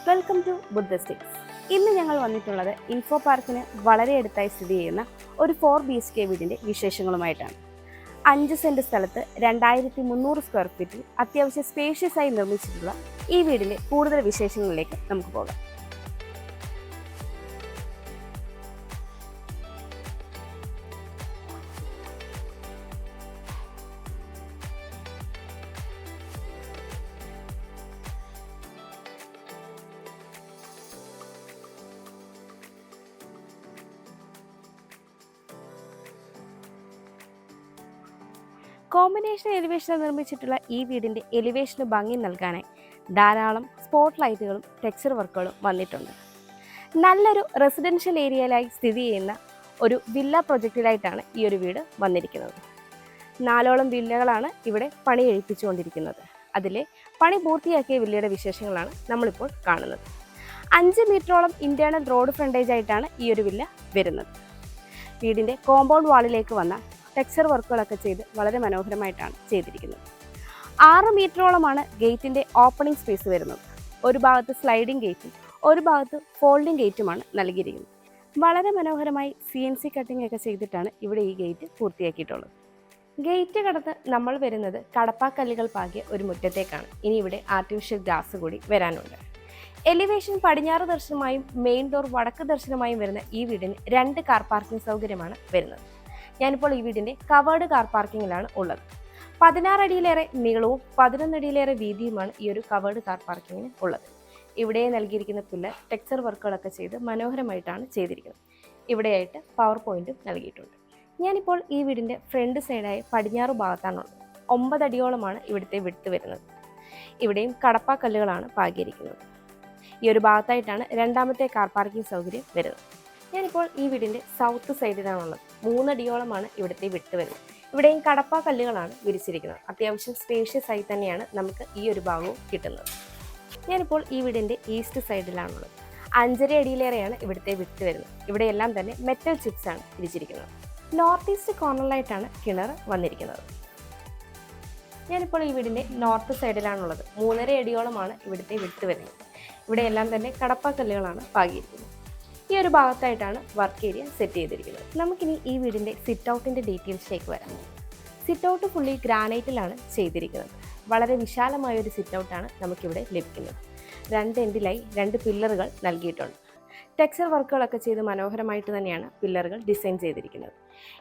Welcome to ബുദ്ധിസ്റ്റിക്സ്. ഇന്ന് ഞങ്ങൾ വന്നിട്ടുള്ളത് ഇൻഫോ പാർക്കിന് വളരെ അടുത്തായി സ്ഥിതി ചെയ്യുന്ന ഒരു 4 BHK വീടിൻ്റെ വിശേഷങ്ങളുമായിട്ടാണ്. 5 സെൻറ്റ് സ്ഥലത്ത് 2300 സ്ക്വയർ ഫീറ്റിൽ അത്യാവശ്യം സ്പേഷ്യസ് ആയി നിർമ്മിച്ചിട്ടുള്ള ഈ വീടിൻ്റെ കൂടുതൽ വിശേഷങ്ങളിലേക്ക് നമുക്ക് പോകാം. കോമ്പിനേഷൻ എലിവേഷനിൽ നിർമ്മിച്ചിട്ടുള്ള ഈ വീടിൻ്റെ എലിവേഷന് ഭംഗി നൽകാനായി ധാരാളം സ്പോട്ട് ലൈറ്റുകളും ടെക്സ്ചർ വർക്കുകളും വന്നിട്ടുണ്ട്. നല്ലൊരു റെസിഡൻഷ്യൽ ഏരിയയിലായി സ്ഥിതി ചെയ്യുന്ന ഒരു വില്ല പ്രൊജക്റ്റിലായിട്ടാണ് ഈ ഒരു വീട് വന്നിരിക്കുന്നത്. 4ഓളം വില്ലകളാണ് ഇവിടെ പണി കഴിപ്പിച്ചുകൊണ്ടിരിക്കുന്നത്. അതിലെ പണി പൂർത്തിയാക്കിയ വില്ലയുടെ വിശേഷങ്ങളാണ് നമ്മളിപ്പോൾ കാണുന്നത്. 5 മീറ്ററോളം ഇൻറ്റേർണൽ റോഡ് ഫ്രണ്ടേജ് ആയിട്ടാണ് ഈ ഒരു വില്ല വരുന്നത്. വീടിൻ്റെ കോമ്പൗണ്ട് വാളിലേക്ക് വന്ന ടെക്സ്ചർ വർക്കുകളൊക്കെ ചെയ്ത് വളരെ മനോഹരമായിട്ടാണ് ചെയ്തിരിക്കുന്നത്. 6 മീറ്ററോളമാണ് ഗേറ്റിൻ്റെ ഓപ്പണിംഗ് സ്പേസ് വരുന്നത്. ഒരു ഭാഗത്ത് സ്ലൈഡിംഗ് ഗേറ്റും ഒരു ഭാഗത്ത് ഫോൾഡിംഗ് ഗേറ്റുമാണ് നൽകിയിരിക്കുന്നത്. വളരെ മനോഹരമായി CNC കട്ടിംഗ് ഒക്കെ ചെയ്തിട്ടാണ് ഇവിടെ ഈ ഗേറ്റ് പൂർത്തിയാക്കിയിട്ടുള്ളത്. ഗേറ്റ് കടന്ന് നമ്മൾ വരുന്നത് കടപ്പാക്കല്ലുകൾ പാകിയ ഒരു മുറ്റത്തേക്കാണ്. ഇനി ഇവിടെ ആർട്ടിഫിഷ്യൽ ഗ്രാസ് കൂടി വരാനുണ്ട്. എലിവേഷൻ പടിഞ്ഞാറ് ദർശനമായും മെയിൻ ഡോർ വടക്ക് ദർശനമായും വരുന്ന ഈ വീടിന് 2 കാർ പാർക്കിംഗ് സൗകര്യമാണ് വരുന്നത്. ഞാനിപ്പോൾ ഈ വീടിൻ്റെ കവേർഡ് കാർ പാർക്കിങ്ങിലാണ് ഉള്ളത്. 16 അടിയിലേറെ നീളവും 11 അടിയിലേറെ വീതിയുമാണ് ഈ ഒരു കവേർഡ് കാർ പാർക്കിങ്ങിന് ഉള്ളത്. ഇവിടെ നൽകിയിരിക്കുന്ന പില്ലർ ടെക്സ്ചർ വർക്കുകളൊക്കെ ചെയ്ത് മനോഹരമായിട്ടാണ് ചെയ്തിരിക്കുന്നത്. ഇവിടെയായിട്ട് പവർ പോയിന്റും നൽകിയിട്ടുണ്ട്. ഞാനിപ്പോൾ ഈ വീടിൻ്റെ ഫ്രണ്ട് സൈഡായി പടിഞ്ഞാറ് ഭാഗത്താണുള്ളത്. 9 അടിയോളമാണ് ഇവിടുത്തെ വിഡ്ത്ത് വരുന്നത്. ഇവിടെയും കടപ്പാക്കല്ലുകളാണ് പാകിയിരിക്കുന്നത്. ഈ ഒരു ഭാഗത്തായിട്ടാണ് രണ്ടാമത്തെ കാർ പാർക്കിംഗ് സൗകര്യം വരുന്നത്. ഞാനിപ്പോൾ ഈ വീടിൻ്റെ സൗത്ത് സൈഡിലാണുള്ളത്. 3 അടിയോളമാണ് ഇവിടുത്തെ വിട്ട് വരുന്നത്. ഇവിടെയും കടപ്പാ കല്ലുകളാണ് വിരിച്ചിരിക്കുന്നത്. അത്യാവശ്യം സ്പേഷ്യസ് ആയി തന്നെയാണ് നമുക്ക് ഈ ഒരു ഭാഗവും കിട്ടുന്നത്. ഞാനിപ്പോൾ ഈ വീടിൻ്റെ ഈസ്റ്റ് സൈഡിലാണുള്ളത്. 5.5 അടിയിലേറെയാണ് ഇവിടുത്തെ വിട്ട് വരുന്നത്. ഇവിടെയെല്ലാം തന്നെ മെറ്റൽ ചിപ്സ് ആണ് വിരിച്ചിരിക്കുന്നത്. നോർത്ത് ഈസ്റ്റ് കോർണറിലായിട്ടാണ് കിണർ വന്നിരിക്കുന്നത്. ഞാനിപ്പോൾ ഈ വീടിൻ്റെ നോർത്ത് സൈഡിലാണുള്ളത്. 3.5 അടിയോളമാണ് ഇവിടുത്തെ വിട്ട് വരുന്നത്. ഇവിടെയെല്ലാം തന്നെ കടപ്പാ കല്ലുകളാണ് പാകിയിരിക്കുന്നത്. ഈ ഒരു ഭാഗത്തായിട്ടാണ് വർക്ക് ഏരിയ സെറ്റ് ചെയ്തിരിക്കുന്നത്. നമുക്കിനി ഈ വീടിൻ്റെ സിറ്റ് ഔട്ടിൻ്റെ ഡീറ്റെയിൽസിലേക്ക് വരാം. സിറ്റ് ഔട്ട് ഫുള്ളി ഗ്രാനൈറ്റിലാണ് ചെയ്തിരിക്കുന്നത്. വളരെ വിശാലമായൊരു സിറ്റ് ഔട്ടാണ് നമുക്കിവിടെ ലഭിക്കുന്നത്. 2 എൻഡിലായി 2 പില്ലറുകൾ നൽകിയിട്ടുണ്ട്. ടെക്സ്ചർ വർക്കുകളൊക്കെ ചെയ്ത് മനോഹരമായിട്ട് തന്നെയാണ് പില്ലറുകൾ ഡിസൈൻ ചെയ്തിരിക്കുന്നത്.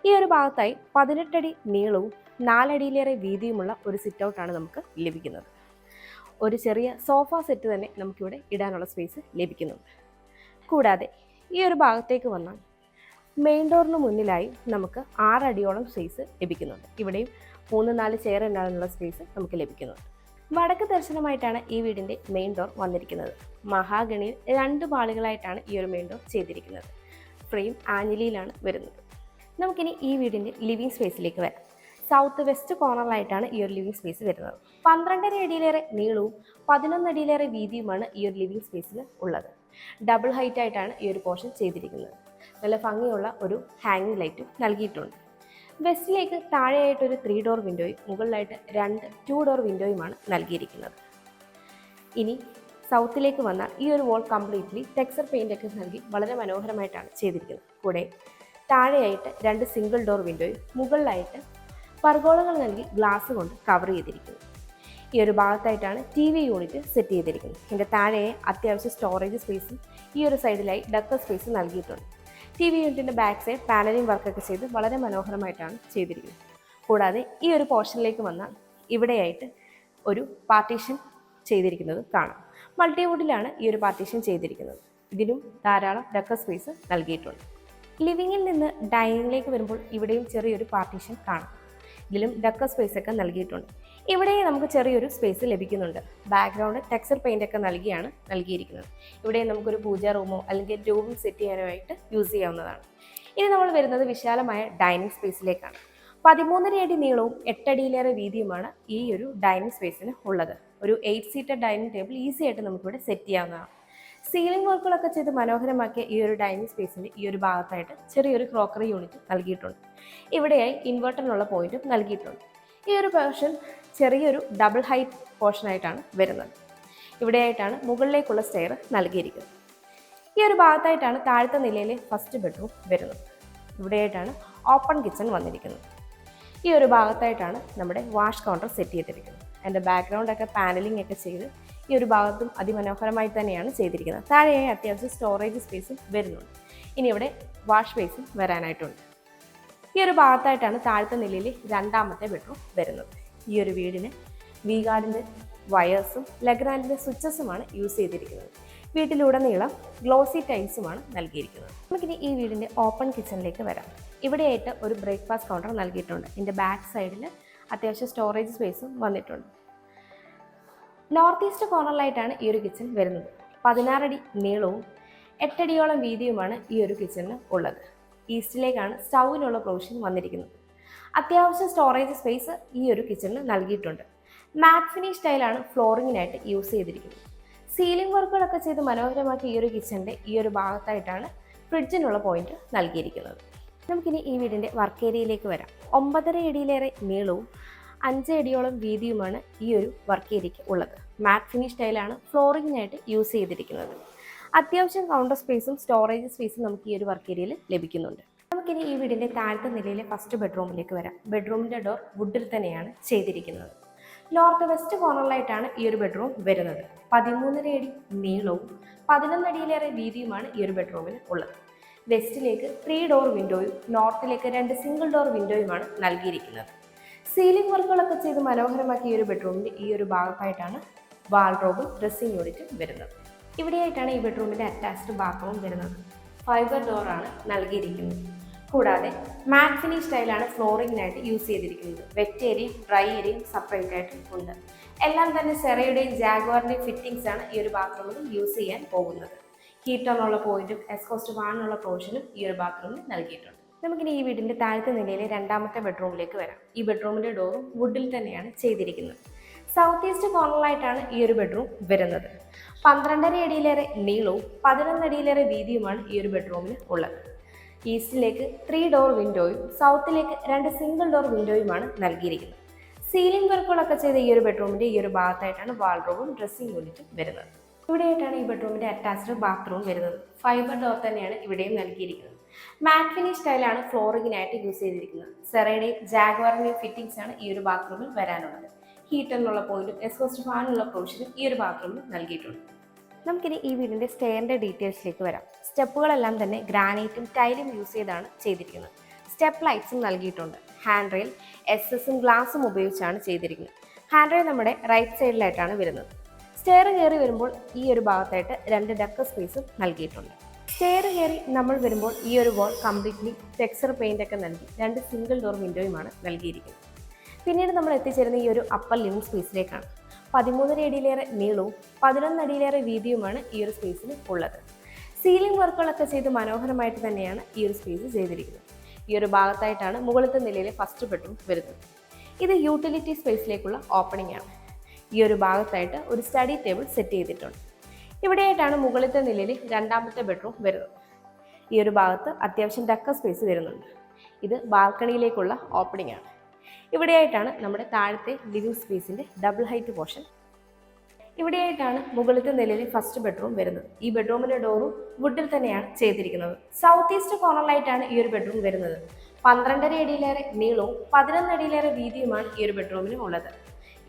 ഈ ഒരു ഭാഗത്തായി 18 അടി നീളവും 4 അടിയിലേറെ വീതിയുമുള്ള ഒരു സിറ്റ് ഔട്ടാണ് നമുക്ക് ലഭിക്കുന്നത്. ഒരു ചെറിയ സോഫ സെറ്റ് തന്നെ നമുക്കിവിടെ ഇടാനുള്ള സ്പേസ് ലഭിക്കുന്നുണ്ട്. കൂടാതെ ഈ ഒരു ഭാഗത്തേക്ക് വന്നാൽ മെയിൻ ഡോറിന് മുന്നിലായി നമുക്ക് 6 അടിയോളം സ്പേസ് ലഭിക്കുന്നുണ്ട്. ഇവിടെയും 3-4 ചെയർ ഉണ്ടാകാനുള്ള സ്പേസ് നമുക്ക് ലഭിക്കുന്നുണ്ട്. വടക്ക് ദർശനമായിട്ടാണ് ഈ വീടിൻ്റെ മെയിൻ ഡോർ വന്നിരിക്കുന്നത്. മഹാഗണിയിൽ 2 പാളികളായിട്ടാണ് ഈ ഒരു മെയിൻ ഡോർ ചെയ്തിരിക്കുന്നത്. ഫ്രെയിം ആഞ്ഞിലിയിലാണ് വരുന്നത്. നമുക്കിനി ഈ വീടിൻ്റെ ലിവിങ് സ്പേസിലേക്ക് വരാം. സൗത്ത് വെസ്റ്റ് കോർണറിലായിട്ടാണ് ഈ ഒരു ലിവിങ് സ്പേസ് വരുന്നത്. 12.5 അടിയിലേറെ നീളവും 11 അടിയിലേറെ വീതിയുമാണ് ഈ ഒരു ലിവിങ് സ്പേസിൽ ഉള്ളത്. ഡബിൾ ഹൈറ്റ് ആയിട്ടാണ് ഈ ഒരു പോർഷൻ ചെയ്തിരിക്കുന്നത്. നല്ല ഭംഗിയുള്ള ഒരു ഹാങ്ങിങ് ലൈറ്റും നൽകിയിട്ടുണ്ട്. വെസ്റ്റിലേക്ക് താഴെയായിട്ടൊരു 3 ഡോർ വിൻഡോയും മുകളിലായിട്ട് 2 ഡോർ വിൻഡോയുമാണ് നൽകിയിരിക്കുന്നത്. ഇനി സൗത്തിലേക്ക് വന്നാൽ ഈ ഒരു വോൾ കംപ്ലീറ്റ്ലി ടെക്സ്ചർ പെയിൻ്റൊക്കെ നൽകി വളരെ മനോഹരമായിട്ടാണ് ചെയ്തിരിക്കുന്നത്. കൂടെ താഴെയായിട്ട് 2 സിംഗിൾ ഡോർ വിൻഡോയും മുകളിലായിട്ട് പർഗോളകൾ നൽകി ഗ്ലാസ് കൊണ്ട് കവർ ചെയ്തിരിക്കുന്നു. ഈ ഒരു ഭാഗത്തായിട്ടാണ് TV യൂണിറ്റ് സെറ്റ് ചെയ്തിരിക്കുന്നത്. ഇതിൻ്റെ താഴെ അത്യാവശ്യം സ്റ്റോറേജ് സ്പേസും ഈ ഒരു സൈഡിലായി ഡക്കർ സ്പേസ് നൽകിയിട്ടുണ്ട്. TV യൂണിറ്റിൻ്റെ ബാക്ക് സൈഡ് പാനലിംഗ് വർക്കൊക്കെ ചെയ്ത് വളരെ മനോഹരമായിട്ടാണ് ചെയ്തിരിക്കുന്നത്. കൂടാതെ ഈ ഒരു പോർഷനിലേക്ക് വന്നാൽ ഇവിടെയായിട്ട് ഒരു പാർട്ടീഷൻ ചെയ്തിരിക്കുന്നത് കാണാം. മൾട്ടിവുഡിലാണ് ഈ ഒരു പാർട്ടീഷൻ ചെയ്തിരിക്കുന്നത്. ഇതിലും ധാരാളം ഡക്കർ സ്പേസ് നൽകിയിട്ടുണ്ട്. ലിവിങ്ങിൽ നിന്ന് ഡൈനിങ്ങിലേക്ക് വരുമ്പോൾ ഇവിടെയും ചെറിയൊരു പാർട്ടീഷൻ കാണാം. ഇതിലും ഡക്കർ സ്പേസ് ഒക്കെ നൽകിയിട്ടുണ്ട്. ഇവിടെ നമുക്ക് ചെറിയൊരു സ്പേസ് ലഭിക്കുന്നുണ്ട്. ബാക്ക്ഗ്രൗണ്ട് ടെക്സ്ചർ പെയിൻ്റ് ഒക്കെ നൽകിയിരിക്കുന്നത്. ഇവിടെ നമുക്കൊരു പൂജാ റൂമോ അല്ലെങ്കിൽ റൂം സെറ്റ് ചെയ്യാനായിട്ട് യൂസ് ചെയ്യാവുന്നതാണ്. ഇനി നമ്മൾ വരുന്നത് വിശാലമായ ഡൈനിങ് സ്പേസിലേക്കാണ്. 13.5 അടി നീളവും 8 അടിയിലേറെ വീതിയുമാണ് ഈ ഒരു ഡൈനിങ് സ്പേസിന് ഉള്ളത്. ഒരു 8 സീറ്റർ ഡൈനിങ് ടേബിൾ ഈസി ആയിട്ട് നമുക്കിവിടെ സെറ്റ് ചെയ്യാവുന്നതാണ്. സീലിംഗ് വർക്കുകളൊക്കെ ചെയ്ത് മനോഹരമാക്കിയ ഈ ഒരു ഡൈനിങ് സ്പേസിൻ്റെ ഈ ഒരു ഭാഗത്തായിട്ട് ചെറിയൊരു ക്രോക്കറി യൂണിറ്റ് നൽകിയിട്ടുണ്ട്. ഇവിടെയായി ഇൻവെർട്ടറിനുള്ള പോയിന്റും നൽകിയിട്ടുണ്ട്. ഈ ഒരു പോർഷൻ ചെറിയൊരു ഡബിൾ ഹൈറ്റ് പോർഷനായിട്ടാണ് വരുന്നത്. ഇവിടെയായിട്ടാണ് മുകളിലേക്കുള്ള സ്റ്റെയർ നൽകിയിരിക്കുന്നത്. ഈ ഒരു ഭാഗത്തായിട്ടാണ് താഴത്തെ നിലയിലെ ഫസ്റ്റ് ബെഡ്റൂം വരുന്നത്. ഇവിടെയായിട്ടാണ് ഓപ്പൺ കിച്ചൺ വന്നിരിക്കുന്നത്. ഈ ഒരു ഭാഗത്തായിട്ടാണ് നമ്മുടെ വാഷ് കൗണ്ടർ സെറ്റ് ചെയ്തിരിക്കുന്നത്. അതിൻ്റെ ബാക്ക്ഗ്രൗണ്ടൊക്കെ പാനലിംഗ് ഒക്കെ ചെയ്ത് ഈ ഒരു ഭാഗത്തും അതിമനോഹരമായി തന്നെയാണ് ചെയ്തിരിക്കുന്നത്. താഴെയായി അത്യാവശ്യം സ്റ്റോറേജ് സ്പേസും വരുന്നുണ്ട്. ഇനി ഇവിടെ വാഷ് സ്പേസും വരാനായിട്ടുണ്ട്. ഈ ഒരു ഭാഗത്തായിട്ടാണ് താഴത്തെ നിലയിൽ രണ്ടാമത്തെ ബെഡ്റൂം വരുന്നത്. ഈ ഒരു വീടിന് വി ഗാർഡിൻ്റെ വയേഴ്സും ലെഗ്രാൻഡിൻ്റെ സ്വിച്ചസുമാണ് യൂസ് ചെയ്തിരിക്കുന്നത്. വീട്ടിലുടനീളം ഗ്ലോസി ടൈൽസുമാണ് നൽകിയിരിക്കുന്നത്. നമുക്കിനി ഈ വീടിൻ്റെ ഓപ്പൺ കിച്ചണിലേക്ക് വരാം. ഇവിടെയായിട്ട് ഒരു ബ്രേക്ക്ഫാസ്റ്റ് കൗണ്ടർ നൽകിയിട്ടുണ്ട്. ഇതിൻ്റെ ബാക്ക് സൈഡിൽ അത്യാവശ്യം സ്റ്റോറേജ് സ്പേസും വന്നിട്ടുണ്ട്. നോർത്ത് ഈസ്റ്റ് കോർണറിലായിട്ടാണ് ഈ ഒരു കിച്ചൺ വരുന്നത്. 16 അടി നീളവും 8 അടിയോളം വീതിയുമാണ് ഈ ഒരു കിച്ചണിന് ഉള്ളത്. ഈസ്റ്റിലേക്കാണ് സ്റ്റൗവിനുള്ള പ്രൊവിഷൻ വന്നിരിക്കുന്നത്. അത്യാവശ്യം സ്റ്റോറേജ് സ്പേസ് ഈ ഒരു കിച്ചണിന് നൽകിയിട്ടുണ്ട്. മാറ്റ് ഫിനിഷ് ടൈലാണ് ഫ്ലോറിങ്ങിനായിട്ട് യൂസ് ചെയ്തിരിക്കുന്നത്. സീലിംഗ് വർക്കുകളൊക്കെ ചെയ്ത് മനോഹരമാക്കി ഈ ഒരു കിച്ചണിൻ്റെ ഈ ഒരു ഭാഗത്തായിട്ടാണ് ഫ്രിഡ്ജിനുള്ള പോയിന്റ് നൽകിയിരിക്കുന്നത്. നമുക്കിനി ഈ വീടിൻ്റെ വർക്ക് ഏരിയയിലേക്ക് വരാം. 9.5 അടിയിലേറെ നീളവും 5 അടിയോളം വീതിയുമാണ് ഈ ഒരു വർക്ക് ഏരിയയ്ക്ക് ഉള്ളത്. മാറ്റ് ഫിനിഷ് ടൈലാണ് ഫ്ലോറിങ്ങിനായിട്ട് യൂസ് ചെയ്തിരിക്കുന്നത്. അത്യാവശ്യം കൗണ്ടർ സ്പേസും സ്റ്റോറേജ് സ്പേസും നമുക്ക് ഈ ഒരു വർക്ക് ഏരിയയിൽ ലഭിക്കുന്നുണ്ട്. നമുക്കിനി ഈ വീടിൻ്റെ താഴത്തെ നിലയിലെ ഫസ്റ്റ് ബെഡ്റൂമിലേക്ക് വരാം. ബെഡ്റൂമിൻ്റെ ഡോർ വുഡിൽ തന്നെയാണ് ചെയ്തിരിക്കുന്നത്. നോർത്ത് വെസ്റ്റ് കോർണറിലായിട്ടാണ് ഈ ഒരു ബെഡ്റൂം വരുന്നത്. 13.5 അടി നീളവും 11 അടിയിലേറെ വീതിയുമാണ് ഈ ഒരു ബെഡ്റൂമിന് ഉള്ളത്. വെസ്റ്റിലേക്ക് 3 ഡോർ വിൻഡോയും നോർത്തിലേക്ക് 2 സിംഗിൾ ഡോർ വിൻഡോയുമാണ് നൽകിയിരിക്കുന്നത്. സീലിംഗ് വർക്കുകളൊക്കെ ചെയ്ത് മനോഹരമാക്കിയ ഈ ഒരു ബെഡ്റൂമിൻ്റെ ഈ ഒരു ഭാഗത്തായിട്ടാണ് വാൾഡ്രോബും ഡ്രസ്സിംഗ് യൂണിറ്റും വരുന്നത്. ഇവിടെയായിട്ടാണ് ഈ ബെഡ്റൂമിൻ്റെ അറ്റാച്ച്ഡ് ബാത്റൂം വരുന്നത്. ഫൈബർ ഡോറാണ് നൽകിയിരിക്കുന്നത്. കൂടാതെ മാറ്റ് ഫിനിഷ് സ്റ്റൈലാണ് ഫ്ലോറിങ്ങിനായിട്ട് യൂസ് ചെയ്തിരിക്കുന്നത്. വെറ്റ് ഏരിയയും ഡ്രൈ ഏരിയയും സെപ്പറേറ്റ് ആയിട്ട് ഉണ്ട്. എല്ലാം തന്നെ സെറയുടെയും ജാഗ്വാറിൻ്റെയും ഫിറ്റിംഗ്സ് ആണ് ഈ ഒരു ബാത്റൂമിൽ യൂസ് ചെയ്യാൻ പോകുന്നത്. ഹീറ്ററിനുള്ള പോയിന്റും എക്സ്ഹോസ്റ്റ് ഫാനിനുള്ള പ്രൊവിഷനും ഈ ഒരു ബാത്റൂമിൽ നൽകിയിട്ടുണ്ട്. നമുക്കിനി ഈ വീടിൻ്റെ താഴത്തെ നിലയിലെ രണ്ടാമത്തെ ബെഡ്റൂമിലേക്ക് വരാം. ഈ ബെഡ്റൂമിൻ്റെ ഡോറും വുഡിൽ തന്നെയാണ് ചെയ്തിരിക്കുന്നത്. സൗത്ത് ഈസ്റ്റ് കോർണറിലായിട്ടാണ് ഈ ഒരു ബെഡ്റൂം വരുന്നത്. 12.5 അടിയിലേറെ നീളവും 11 അടിയിലേറെ വീതിയുമാണ് ഈ ഒരു ബെഡ്റൂമിന് ഉള്ളത്. ഈസ്റ്റിലേക്ക് 3 ഡോർ വിൻഡോയും സൗത്തിലേക്ക് 2 സിംഗിൾ ഡോർ വിൻഡോയുമാണ് നൽകിയിരിക്കുന്നത്. സീലിംഗ് വർക്കുകളൊക്കെ ചെയ്ത ഈ ഒരു ബെഡ്റൂമിൻ്റെ ഈ ഒരു ഭാഗത്തായിട്ടാണ് വാൾഡ്രോബും ഡ്രസ്സിംഗ് യൂണിറ്റും വരുന്നത്. ഇവിടെയായിട്ടാണ് ഈ ബെഡ്റൂമിൻ്റെ അറ്റാച്ച്ഡ് ബാത്റൂം വരുന്നത്. ഫൈബർ ഡോർ തന്നെയാണ് ഇവിടെയും നൽകിയിരിക്കുന്നത്. മാറ്റ് ഫിനിഷ് സ്റ്റൈലാണ് ഫ്ലോറിങ്ങിനായിട്ട് യൂസ് ചെയ്തിരിക്കുന്നത്. സെറയുടെയും ജാഗ്വാറിൻ്റെയും ഫിറ്റിംഗ്സ് ആണ് ഈ ഒരു ബാത്റൂമിൽ വരാനുള്ളത്. ഹീറ്ററിനുള്ള പോയിന്റും എക്സ്ഹോസ്റ്റ് ഫാനുള്ള പ്രൊവിഷനും ഈ ഒരു ബാത്റൂമിൽ നൽകിയിട്ടുണ്ട്. നമുക്കിനി ഈ വീടിൻ്റെ സ്റ്റെയറിൻ്റെ ഡീറ്റെയിൽസിലേക്ക് വരാം. സ്റ്റെപ്പുകളെല്ലാം തന്നെ ഗ്രാനൈറ്റും ടൈലും യൂസ് ചെയ്താണ് ചെയ്തിരിക്കുന്നത്. സ്റ്റെപ്പ് ലൈറ്റ്സും നൽകിയിട്ടുണ്ട്. ഹാൻഡ് റെയിൽ എസ്എസും ഗ്ലാസും ഉപയോഗിച്ചാണ് ചെയ്തിരിക്കുന്നത്. ഹാൻഡ് റെയിൽ നമ്മുടെ റൈറ്റ് സൈഡിലായിട്ടാണ് വരുന്നത്. സ്റ്റെയർ കയറി വരുമ്പോൾ ഈ ഒരു ഭാഗത്തായിട്ട് 2 ഡക്ക് സ്പേസും നൽകിയിട്ടുണ്ട്. സ്റ്റെയർ കയറി നമ്മൾ വരുമ്പോൾ ഈ ഒരു വാൾ കംപ്ലീറ്റ്ലി ടെക്സ്ചർ പെയിൻ്റ് ഒക്കെ നൽകി 2 സിംഗിൾ ഡോർ വിൻഡോയുമാണ് നൽകിയിരിക്കുന്നത്. പിന്നീട് നമ്മൾ എത്തിച്ചേരുന്ന ഈ ഒരു അപ്പർ ലിവിംഗ് സ്പേസിലേക്കാണ്. 13.5 അടിയിലേറെ നീളവും 11 അടിയിലേറെ വീതിയുമാണ് ഈ ഒരു സ്പേസിൽ ഉള്ളത്. സീലിംഗ് വർക്കുകളൊക്കെ ചെയ്ത് മനോഹരമായിട്ട് തന്നെയാണ് ഈ ഒരു സ്പേസ് ചെയ്തിരിക്കുന്നത്. ഈ ഒരു ഭാഗത്തായിട്ടാണ് മുകളിലത്തെ നിലയിലെ ഫസ്റ്റ് ബെഡ്റൂം വരുന്നത്. ഇത് യൂട്ടിലിറ്റി സ്പേസിലേക്കുള്ള ഓപ്പണിംഗ് ആണ്. ഈ ഒരു ഭാഗത്തായിട്ട് ഒരു സ്റ്റഡി ടേബിൾ സെറ്റ് ചെയ്തിട്ടുണ്ട്. ഇവിടെയായിട്ടാണ് മുകളിലത്തെ നിലയിൽ രണ്ടാമത്തെ ബെഡ്റൂം വരുന്നത്. ഈ ഒരു ഭാഗത്ത് അത്യാവശ്യം ഡക്ക സ്പേസ് വരുന്നുണ്ട്. ഇത് ബാൽക്കണിയിലേക്കുള്ള ഓപ്പണിംഗ് ആണ്. ഇവിടെയായിട്ടാണ് നമ്മുടെ താഴത്തെ ലിവിംഗ് സ്പേസിൻ്റെ ഡബിൾ ഹൈറ്റ് പോർഷൻ. ഇവിടെയായിട്ടാണ് മുകളിലത്തെ നിലയിലെ ഫസ്റ്റ് ബെഡ്റൂം വരുന്നത്. ഈ ബെഡ്റൂമിൻ്റെ ഡോറും വുഡിൽ തന്നെയാണ് ചെയ്തിരിക്കുന്നത്. സൗത്ത് ഈസ്റ്റ് കോർണറിലായിട്ടാണ് ഈ ഒരു ബെഡ്റൂം വരുന്നത്. 12.5 അടിയിലേറെ നീളവും 11 അടിയിലേറെ വീതിയുമാണ് ഈ ഒരു ബെഡ്റൂമിന് ഉള്ളത്.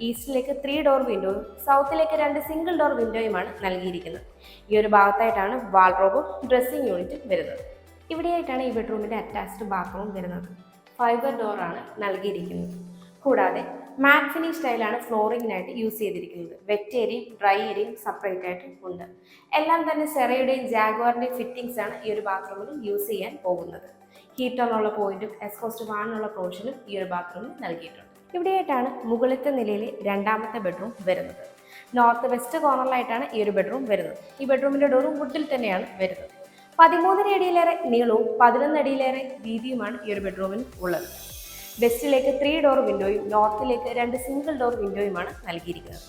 ഈസ്റ്റിലേക്ക് 3 ഡോർ വിൻഡോയും സൗത്തിലേക്ക് 2 സിംഗിൾ ഡോർ വിൻഡോയുമാണ് നൽകിയിരിക്കുന്നത്. ഈ ഒരു ഭാഗത്തായിട്ടാണ് വാൾഡ്രോബും ഡ്രസ്സിംഗ് യൂണിറ്റും വരുന്നത്. ഇവിടെയായിട്ടാണ് ഈ ബെഡ്റൂമിൻ്റെ അറ്റാച്ച്ഡ് ബാത്റൂം വരുന്നത്. ഫൈബർ ഡോറാണ് നൽകിയിരിക്കുന്നത്. കൂടാതെ മാറ്റ് ഫിനിഷ് സ്റ്റൈലാണ് ഫ്ലോറിങ്ങിനായിട്ട് യൂസ് ചെയ്തിരിക്കുന്നത്. വെറ്റ് ഏരിയയും ഡ്രൈ ഏരിയയും സെപ്പറേറ്റ് ആയിട്ട് ഉണ്ട്. എല്ലാം തന്നെ സെറയുടെയും ജാഗ്വാറിൻ്റെയും ഫിറ്റിംഗ്സ് ആണ് ഈ ഒരു ബാത്റൂമിൽ യൂസ് ചെയ്യാൻ പോകുന്നത്. ഹീറ്ററിനുള്ള പോയിന്റും എക്സ്ഹോസ്റ്റ് ഫാനിനുള്ള പ്രൊവിഷനും ഈ ഒരു ബാത്റൂമിൽ നൽകിയിട്ടുണ്ട്. ഇവിടെയായിട്ടാണ് മുകളിലത്തെ നിലയിലെ രണ്ടാമത്തെ ബെഡ്റൂം വരുന്നത്. നോർത്ത് വെസ്റ്റ് കോർണറിലായിട്ടാണ് ഈ ഒരു ബെഡ്റൂം വരുന്നത്. ഈ ബെഡ്റൂമിൻ്റെ ഡോറും വുഡിൽ തന്നെയാണ് വരുന്നത്. 13 അടിയിലേറെ നീളവും 11 അടിയിലേറെ വീതിയുമാണ് ഈ ഒരു ബെഡ്റൂമിന് ഉള്ളത്. വെസ്റ്റിലേക്ക് 3 ഡോർ വിൻഡോയും നോർത്തിലേക്ക് 2 സിംഗിൾ ഡോർ വിൻഡോയുമാണ് നൽകിയിരിക്കുന്നത്.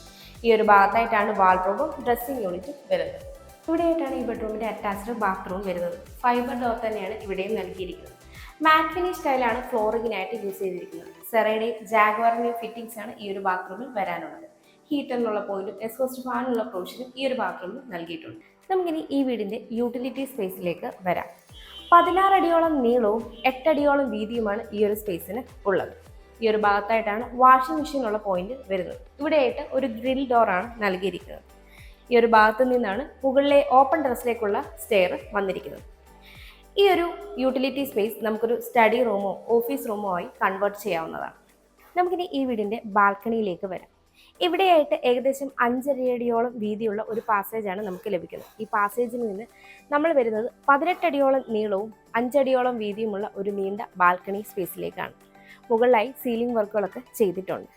ഈ ഒരു ഭാഗത്തായിട്ടാണ് വാൾഡ്രോബും ഡ്രസ്സിംഗ് യൂണിറ്റും വരുന്നത്. ഇവിടെയായിട്ടാണ് ഈ ബെഡ്റൂമിൻ്റെ അറ്റാച്ച്ഡ് ബാത്റൂം വരുന്നത്. ഫൈബർ ഡോർ തന്നെയാണ് ഇവിടെയും നൽകിയിരിക്കുന്നത്. മാറ്റ് ഫിനിഷ് സ്റ്റൈലാണ് ഫ്ലോറിങ്ങിനായിട്ട് യൂസ് ചെയ്തിരിക്കുന്നത്. സെറയുടെയും ജാഗ്വാറിൻ്റെയും ഫിറ്റിംഗ്സ് ആണ് ഈ ഒരു ബാത്റൂമിൽ വരാനുള്ളത്. ഹീറ്ററിനുള്ള പോയിന്റും എക്സോസ്റ്റ് ഫാനിനുള്ള പ്രൊവിഷനും ഈ ഒരു ബാത്റൂമിൽ നൽകിയിട്ടുണ്ട്. നമുക്കിനി ഈ വീടിൻ്റെ യൂട്ടിലിറ്റി സ്പേസിലേക്ക് വരാം. 16 അടിയോളം നീളവും 8 അടിയോളം വീതിയുമാണ് ഈ ഒരു സ്പേസിന് ഉള്ളത്. ഈ ഒരു ഭാഗത്തായിട്ടാണ് വാഷിംഗ് മെഷീനുള്ള പോയിന്റ് വരുന്നത്. ഇവിടെയായിട്ട് ഒരു ഗ്രിൽ ഡോറാണ് നൽകിയിരിക്കുന്നത്. ഈ ഒരു ഭാഗത്ത് നിന്നാണ് മുകളിലെ ഓപ്പൺ ടെറസിലേക്കുള്ള സ്റ്റെയർ വന്നിരിക്കുന്നത്. ഈ ഒരു യൂട്ടിലിറ്റി സ്പേസ് നമുക്കൊരു സ്റ്റഡി റൂമോ ഓഫീസ് റൂമോ ആയി കൺവേർട്ട് ചെയ്യാവുന്നതാണ്. നമുക്കിനി ഈ വീടിൻ്റെ ബാൽക്കണിയിലേക്ക് വരാം. ഇവിടെയായിട്ട് ഏകദേശം 5 അടിയോളം വീതിയുള്ള ഒരു പാസേജാണ് നമുക്ക് ലഭിക്കുന്നത്. ഈ പാസേജിൽ നിന്ന് നമ്മൾ വരുന്നത് 18 അടിയോളം നീളവും 5 അടിയോളം വീതിയുമുള്ള ഒരു നീണ്ട ബാൽക്കണി സ്പേസിലേക്കാണ്. മുകളിലായി സീലിംഗ് വർക്കുകളൊക്കെ ചെയ്തിട്ടുണ്ട്.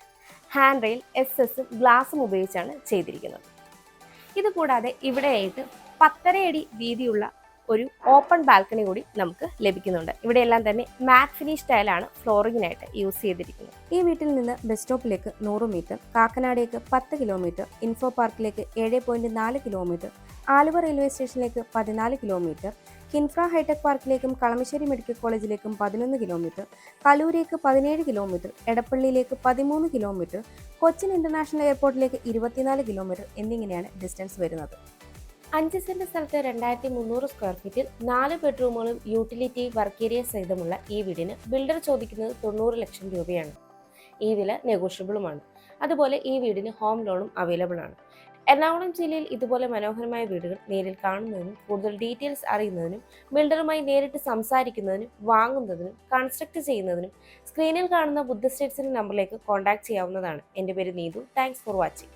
ഹാൻഡ് റെയിൽ SS ഗ്ലാസും ഉപയോഗിച്ചാണ് ചെയ്തിരിക്കുന്നത്. ഇതുകൂടാതെ ഇവിടെയായിട്ട് 10.5 അടി വീതിയുള്ള ഒരു ഓപ്പൺ ബാൽക്കണി കൂടി നമുക്ക് ലഭിക്കുന്നുണ്ട്. ഇവിടെയെല്ലാം തന്നെ മാറ്റ് ഫിനിഷ് ടൈലാണ് ഫ്ലോറിങ്ങിനായിട്ട് യൂസ് ചെയ്തിരിക്കുന്നത്. ഈ വീട്ടിൽ നിന്ന് ബസ് സ്റ്റോപ്പിലേക്ക് 100 മീറ്റർ, കാക്കനാടേക്ക് 10 കിലോമീറ്റർ, ഇൻഫോ പാർക്കിലേക്ക് 7.4 കിലോമീറ്റർ, ആലുവ റെയിൽവേ സ്റ്റേഷനിലേക്ക് 14 കിലോമീറ്റർ, കിൻഫ്ര ഹൈടെക് പാർക്കിലേക്കും കളമശ്ശേരി മെഡിക്കൽ കോളേജിലേക്കും 11 കിലോമീറ്റർ, കലൂരേക്ക് 17 കിലോമീറ്റർ, എടപ്പള്ളിയിലേക്ക് 13 കിലോമീറ്റർ, കൊച്ചിൻ ഇന്റർനാഷണൽ എയർപോർട്ടിലേക്ക് 24 കിലോമീറ്റർ എന്നിങ്ങനെയാണ് ഡിസ്റ്റൻസ് വരുന്നത്. 5 സെന്റ് സ്ഥലത്ത് 2300 സ്ക്വയർ ഫീറ്റിൽ 4 ബെഡ്റൂമുകളും യൂട്ടിലിറ്റി വർക്ക് ഏരിയ സഹിതമുള്ള ഈ വീടിന് ബിൽഡർ ചോദിക്കുന്നത് 90 ലക്ഷം രൂപയാണ്. ഈ വില നെഗോഷ്യബിളുമാണ്. അതുപോലെ ഈ വീടിന് ഹോം ലോണും അവൈലബിൾ ആണ്. എറണാകുളം ജില്ലയിൽ ഇതുപോലെ മനോഹരമായ വീടുകൾ നേരിൽ കാണുന്നതിനും കൂടുതൽ ഡീറ്റെയിൽസ് അറിയുന്നതിനും ബിൽഡറുമായി നേരിട്ട് സംസാരിക്കുന്നതിനും വാങ്ങുന്നതിനും കൺസ്ട്രക്ട് ചെയ്യുന്നതിനും സ്ക്രീനിൽ കാണുന്ന ബുദ്ധ സ്റ്റേറ്റ്സിന്റെ നമ്പറിലേക്ക് കോൺടാക്ട് ചെയ്യാവുന്നതാണ്. എൻ്റെ പേര് നീതു. Thanks for watching.